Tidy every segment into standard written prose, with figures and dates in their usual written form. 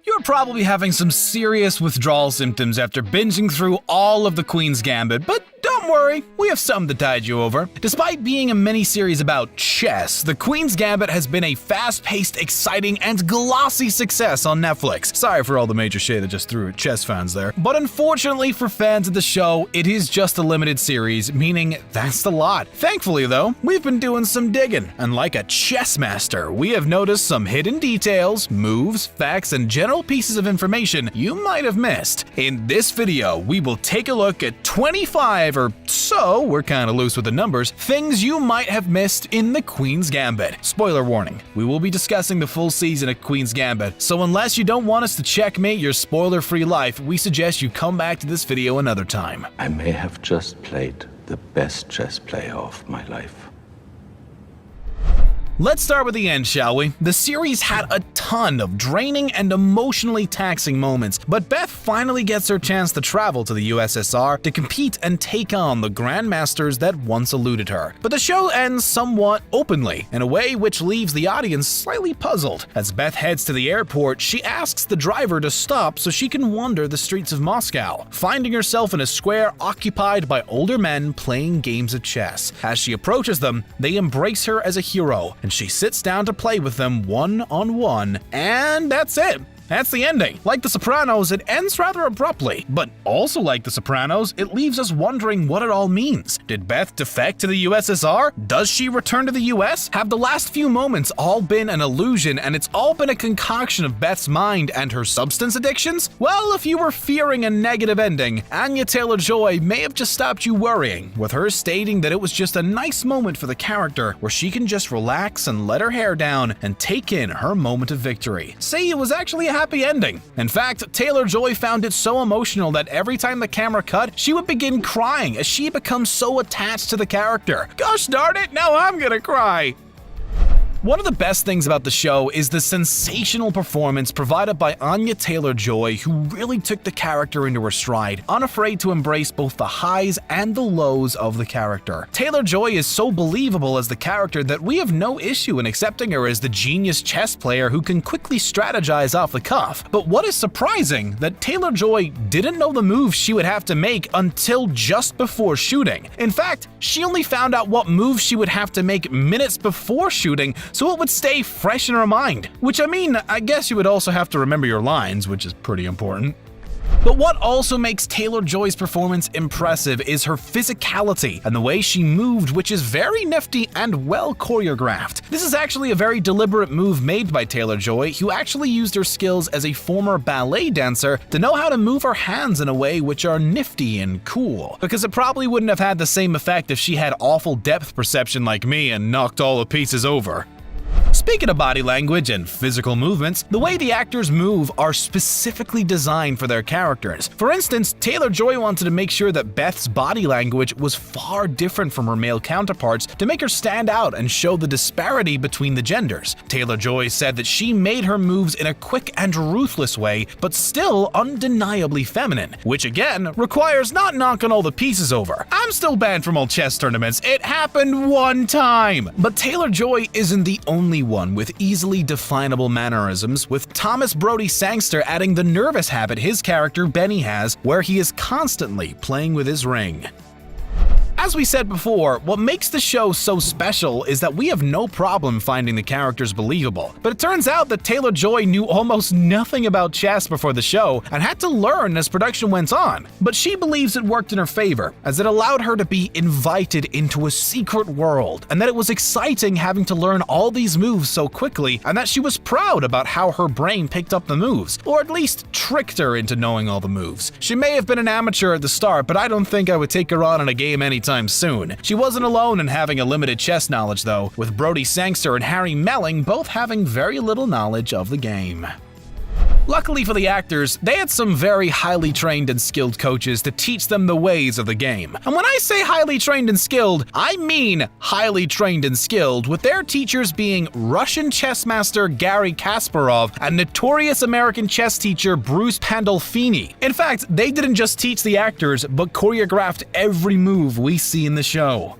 You're probably having some serious withdrawal symptoms after binging through all of the Queen's Gambit, but don't worry, we have something to tide you over. Despite being a mini-series about chess, the Queen's Gambit has been a fast-paced, exciting, and glossy success on Netflix. Sorry for all the major shade I just threw at chess fans there. But unfortunately for fans of the show, it is just a limited series, meaning that's the lot. Thankfully though, we've been doing some digging, and like a chess master, we have noticed some hidden details, moves, facts, and general pieces of information you might have missed. In this video, we will take a look at 25 or so, we're kinda loose with the numbers, things you might have missed in the Queen's Gambit. Spoiler warning, we will be discussing the full season of Queen's Gambit, so unless you don't want us to checkmate your spoiler-free life, we suggest you come back to this video another time. I may have just played the best chess player of my life. Let's start with the end, shall we? The series had a ton of draining and emotionally taxing moments, but Beth finally gets her chance to travel to the USSR to compete and take on the grandmasters that once eluded her. But the show ends somewhat openly, in a way which leaves the audience slightly puzzled. As Beth heads to the airport, she asks the driver to stop so she can wander the streets of Moscow, finding herself in a square occupied by older men playing games of chess. As she approaches them, they embrace her as a hero, and she sits down to play with them one-on-one, and that's it. That's the ending. Like The Sopranos, it ends rather abruptly, but also like The Sopranos, it leaves us wondering what it all means. Did Beth defect to the USSR? Does she return to the US? Have the last few moments all been an illusion and it's all been a concoction of Beth's mind and her substance addictions? Well, if you were fearing a negative ending, Anya Taylor-Joy may have just stopped you worrying, with her stating that it was just a nice moment for the character where she can just relax and let her hair down and take in her moment of victory. Say it was actually a happy ending. In fact, Taylor-Joy found it so emotional that every time the camera cut, she would begin crying as she becomes so attached to the character. Gosh darn it, now I'm gonna cry! One of the best things about the show is the sensational performance provided by Anya Taylor-Joy, who really took the character into her stride, unafraid to embrace both the highs and the lows of the character. Taylor-Joy is so believable as the character that we have no issue in accepting her as the genius chess player who can quickly strategize off the cuff. But what is surprising, that Taylor-Joy didn't know the moves she would have to make until just before shooting. In fact, she only found out what moves she would have to make minutes before shooting, so it would stay fresh in her mind. Which, I mean, I guess you would also have to remember your lines, which is pretty important. But what also makes Taylor-Joy's performance impressive is her physicality and the way she moved, which is very nifty and well choreographed. This is actually a very deliberate move made by Taylor-Joy, who actually used her skills as a former ballet dancer to know how to move her hands in a way which are nifty and cool. Because it probably wouldn't have had the same effect if she had awful depth perception like me and knocked all the pieces over. Speaking of body language and physical movements, the way the actors move are specifically designed for their characters. For instance, Taylor-Joy wanted to make sure that Beth's body language was far different from her male counterparts to make her stand out and show the disparity between the genders. Taylor-Joy said that she made her moves in a quick and ruthless way, but still undeniably feminine, which again requires not knocking all the pieces over. I'm still banned from all chess tournaments. It happened one time! But Taylor-Joy isn't the only one with easily definable mannerisms, with Thomas Brody Sangster adding the nervous habit his character Benny has, where he is constantly playing with his ring. As we said before, what makes the show so special is that we have no problem finding the characters believable. But it turns out that Taylor-Joy knew almost nothing about chess before the show and had to learn as production went on. But she believes it worked in her favor, as it allowed her to be invited into a secret world, and that it was exciting having to learn all these moves so quickly, and that she was proud about how her brain picked up the moves, or at least tricked her into knowing all the moves. She may have been an amateur at the start, but I don't think I would take her on in a game anytime soon. She wasn't alone in having a limited chess knowledge though, with Brody Sangster and Harry Melling both having very little knowledge of the game. Luckily for the actors, they had some very highly trained and skilled coaches to teach them the ways of the game. And when I say highly trained and skilled, I mean highly trained and skilled, with their teachers being Russian chess master Garry Kasparov and notorious American chess teacher Bruce Pandolfini. In fact, they didn't just teach the actors, but choreographed every move we see in the show.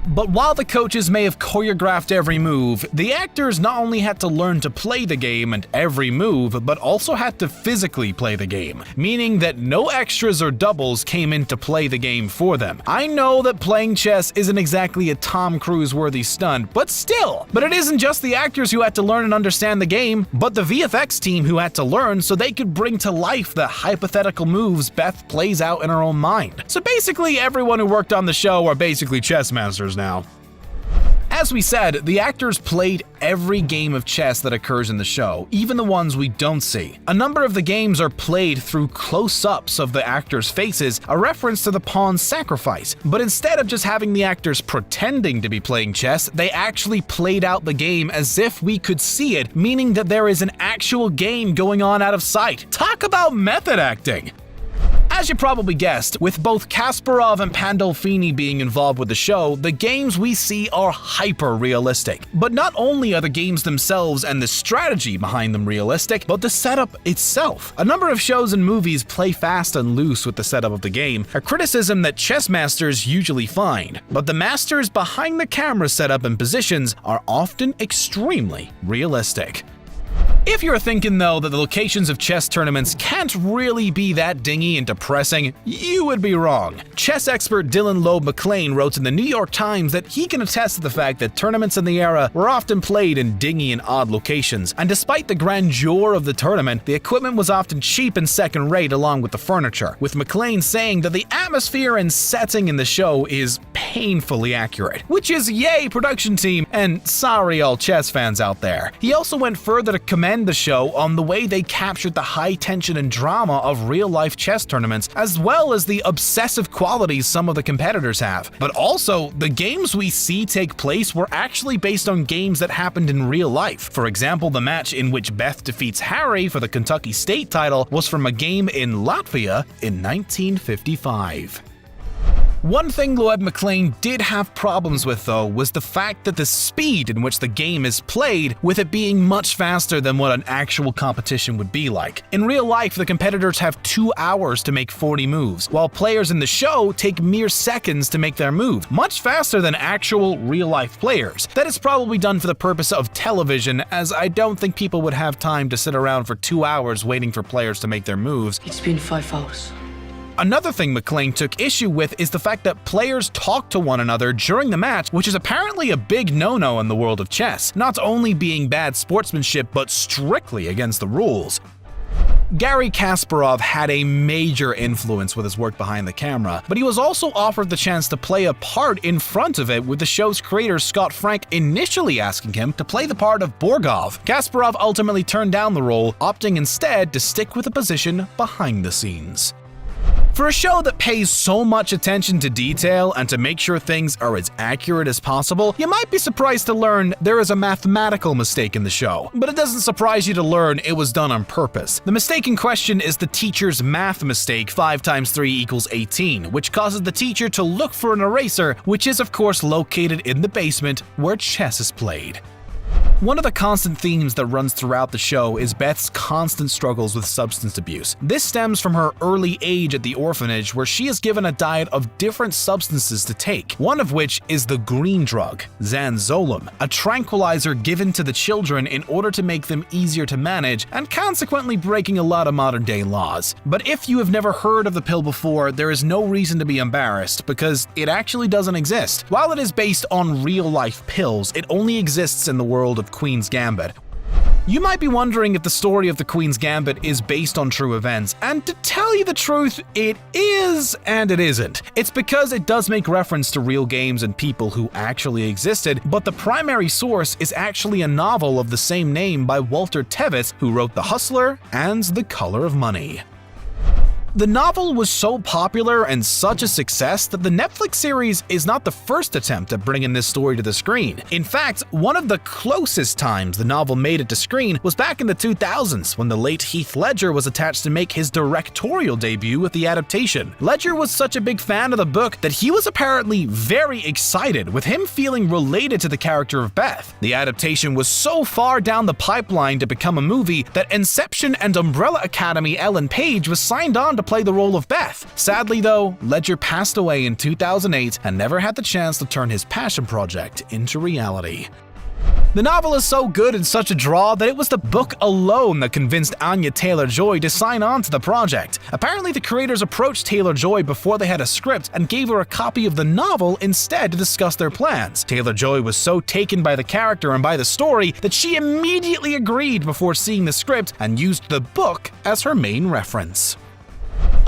But while the coaches may have choreographed every move, the actors not only had to learn to play the game and every move, but also had to physically play the game, meaning that no extras or doubles came in to play the game for them. I know that playing chess isn't exactly a Tom Cruise-worthy stunt, but still. But it isn't just the actors who had to learn and understand the game, but the VFX team who had to learn so they could bring to life the hypothetical moves Beth plays out in her own mind. So basically, everyone who worked on the show are basically chess masters now. As we said, the actors played every game of chess that occurs in the show, even the ones we don't see. A number of the games are played through close-ups of the actors' faces, a reference to the pawn's sacrifice. But instead of just having the actors pretending to be playing chess, they actually played out the game as if we could see it, meaning that there is an actual game going on out of sight. Talk about method acting! As you probably guessed, with both Kasparov and Pandolfini being involved with the show, the games we see are hyper-realistic. But not only are the games themselves and the strategy behind them realistic, but the setup itself. A number of shows and movies play fast and loose with the setup of the game, a criticism that chess masters usually find. But the masters behind the camera setup and positions are often extremely realistic. If you're thinking, though, that the locations of chess tournaments can't really be that dingy and depressing, you would be wrong. Chess expert Dylan Loeb McLean wrote in the New York Times that he can attest to the fact that tournaments in the era were often played in dingy and odd locations, and despite the grandeur of the tournament, the equipment was often cheap and second-rate along with the furniture, with McLean saying that the atmosphere and setting in the show is painfully accurate, which is yay production team, and sorry all chess fans out there. He also went further to commend the show on the way they captured the high tension and drama of real-life chess tournaments, as well as the obsessive qualities some of the competitors have. But also, the games we see take place were actually based on games that happened in real life. For example, the match in which Beth defeats Harry for the Kentucky State title was from a game in Latvia in 1955. One thing Loeb McLean did have problems with, though, was the fact that the speed in which the game is played, with it being much faster than what an actual competition would be like. In real life, the competitors have 2 hours to make 40 moves, while players in the show take mere seconds to make their move, much faster than actual real-life players. That is probably done for the purpose of television, as I don't think people would have time to sit around for 2 hours waiting for players to make their moves. It's been 5 hours. Another thing McLean took issue with is the fact that players talk to one another during the match, which is apparently a big no-no in the world of chess, not only being bad sportsmanship but strictly against the rules. Garry Kasparov had a major influence with his work behind the camera, but he was also offered the chance to play a part in front of it, with the show's creator Scott Frank initially asking him to play the part of Borgov. Kasparov ultimately turned down the role, opting instead to stick with a position behind the scenes. For a show that pays so much attention to detail and to make sure things are as accurate as possible, you might be surprised to learn there is a mathematical mistake in the show. But it doesn't surprise you to learn it was done on purpose. The mistake in question is the teacher's math mistake 5 times 3 equals 18, which causes the teacher to look for an eraser, which is of course located in the basement where chess is played. One of the constant themes that runs throughout the show is Beth's constant struggles with substance abuse. This stems from her early age at the orphanage, where she is given a diet of different substances to take, one of which is the green drug, Zanzolum, a tranquilizer given to the children in order to make them easier to manage and consequently breaking a lot of modern-day laws. But if you have never heard of the pill before, there is no reason to be embarrassed, because it actually doesn't exist. While it is based on real-life pills, it only exists in the world of Queen's Gambit. You might be wondering if the story of the Queen's Gambit is based on true events, and to tell you the truth, it is and it isn't. It's because it does make reference to real games and people who actually existed, but the primary source is actually a novel of the same name by Walter Tevis, who wrote The Hustler and The Color of Money. The novel was so popular and such a success that the Netflix series is not the first attempt at bringing this story to the screen. In fact, one of the closest times the novel made it to screen was back in the 2000s, when the late Heath Ledger was attached to make his directorial debut with the adaptation. Ledger was such a big fan of the book that he was apparently very excited, with him feeling related to the character of Beth. The adaptation was so far down the pipeline to become a movie that Inception and Umbrella Academy Ellen Page was signed on to play the role of Beth. Sadly though, Ledger passed away in 2008 and never had the chance to turn his passion project into reality. The novel is so good and such a draw that it was the book alone that convinced Anya Taylor-Joy to sign on to the project. Apparently, the creators approached Taylor-Joy before they had a script and gave her a copy of the novel instead to discuss their plans. Taylor-Joy was so taken by the character and by the story that she immediately agreed before seeing the script and used the book as her main reference.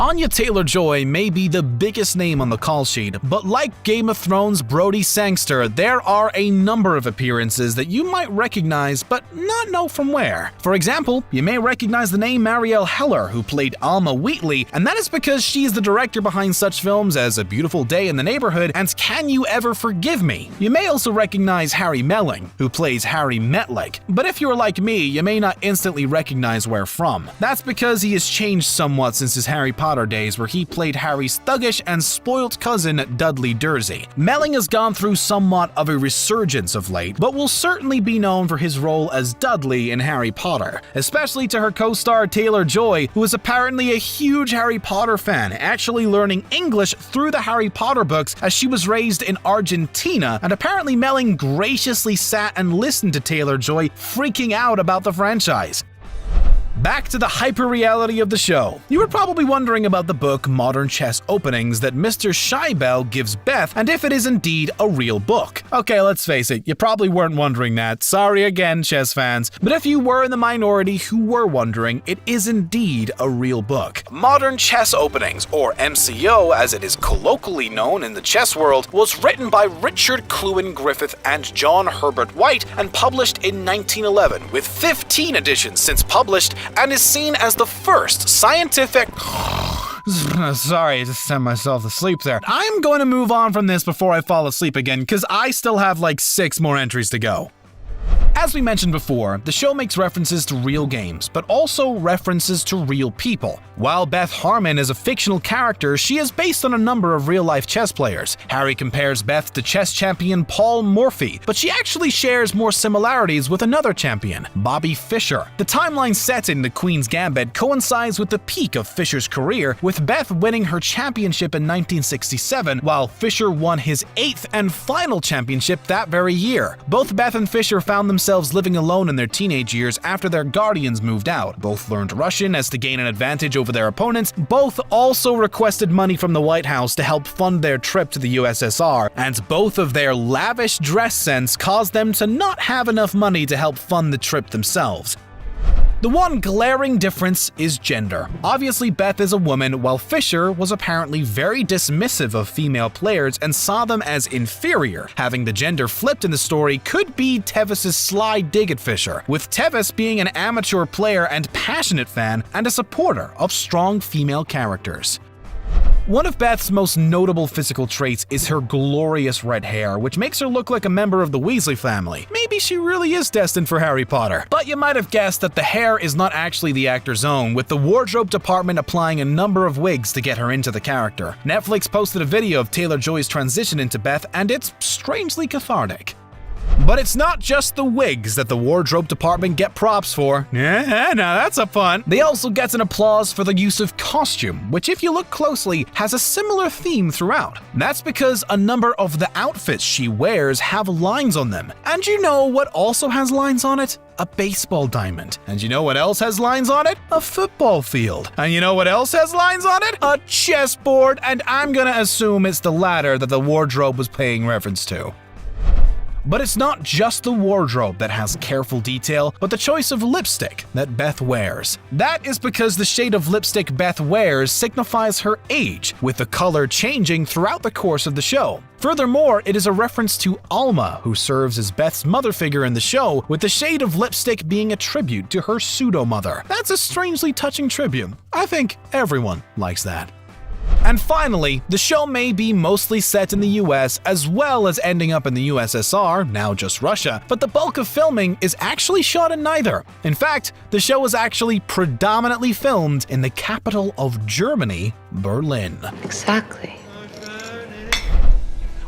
Anya Taylor-Joy may be the biggest name on the call sheet, but like Game of Thrones' Brody Sangster, there are a number of appearances that you might recognize but not know from where. For example, you may recognize the name Marielle Heller, who played Alma Wheatley, and that is because she is the director behind such films as A Beautiful Day in the Neighborhood and Can You Ever Forgive Me? You may also recognize Harry Melling, who plays Harry Metlick, but if you're like me, you may not instantly recognize where from. That's because he has changed somewhat since his Harry Potter days, where he played Harry's thuggish and spoilt cousin Dudley Dursley. Melling has gone through somewhat of a resurgence of late, but will certainly be known for his role as Dudley in Harry Potter, especially to her co-star Taylor-Joy, who is apparently a huge Harry Potter fan, actually learning English through the Harry Potter books as she was raised in Argentina, and apparently Melling graciously sat and listened to Taylor-Joy freaking out about the franchise. Back to the hyper-reality of the show. You were probably wondering about the book Modern Chess Openings that Mr. Scheibel gives Beth, and if it is indeed a real book. Okay, let's face it, you probably weren't wondering that. Sorry again, chess fans. But if you were in the minority who were wondering, it is indeed a real book. Modern Chess Openings, or MCO as it is colloquially known in the chess world, was written by Richard Cluin Griffith and John Herbert White and published in 1911, with 15 editions since published, and is seen as the first scientific... Sorry, I just sent myself to sleep there. I'm going to move on from this before I fall asleep again, because I still have like 6 more entries to go. As we mentioned before, the show makes references to real games, but also references to real people. While Beth Harmon is a fictional character, she is based on a number of real-life chess players. Harry compares Beth to chess champion Paul Morphy, but she actually shares more similarities with another champion, Bobby Fischer. The timeline set in The Queen's Gambit coincides with the peak of Fischer's career, with Beth winning her championship in 1967, while Fischer won his 8th and final championship that very year. Both Beth and Fischer found themselves living alone in their teenage years after their guardians moved out. Both learned Russian as to gain an advantage over their opponents. Both also requested money from the White House to help fund their trip to the USSR, and both of their lavish dress sense caused them to not have enough money to help fund the trip themselves. The one glaring difference is gender. Obviously, Beth is a woman, while Fischer was apparently very dismissive of female players and saw them as inferior. Having the gender flipped in the story could be Tevis's sly dig at Fischer, with Tevis being an amateur player and passionate fan and a supporter of strong female characters. One of Beth's most notable physical traits is her glorious red hair, which makes her look like a member of the Weasley family. Maybe she really is destined for Harry Potter. But you might have guessed that the hair is not actually the actor's own, with the wardrobe department applying a number of wigs to get her into the character. Netflix posted a video of Taylor-Joy's transition into Beth, and it's strangely cathartic. But it's not just the wigs that the wardrobe department get props for. Yeah, now that's a pun. They also get an applause for the use of costume, which if you look closely, has a similar theme throughout. That's because a number of the outfits she wears have lines on them. And you know what also has lines on it? A baseball diamond. And you know what else has lines on it? A football field. And you know what else has lines on it? A chessboard. And I'm gonna assume it's the latter that the wardrobe was paying reference to. But it's not just the wardrobe that has careful detail, but the choice of lipstick that Beth wears. That is because the shade of lipstick Beth wears signifies her age, with the color changing throughout the course of the show. Furthermore, it is a reference to Alma, who serves as Beth's mother figure in the show, with the shade of lipstick being a tribute to her pseudo-mother. That's a strangely touching tribute. I think everyone likes that. And finally, the show may be mostly set in the US as well as ending up in the USSR, now just Russia, but the bulk of filming is actually shot in neither. In fact, the show is actually predominantly filmed in the capital of Germany, Berlin. Exactly.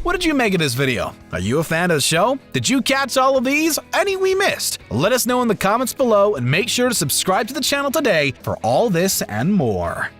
What did you make of this video? Are you a fan of the show? Did you catch all of these? Any we missed? Let us know in the comments below and make sure to subscribe to the channel today for all this and more.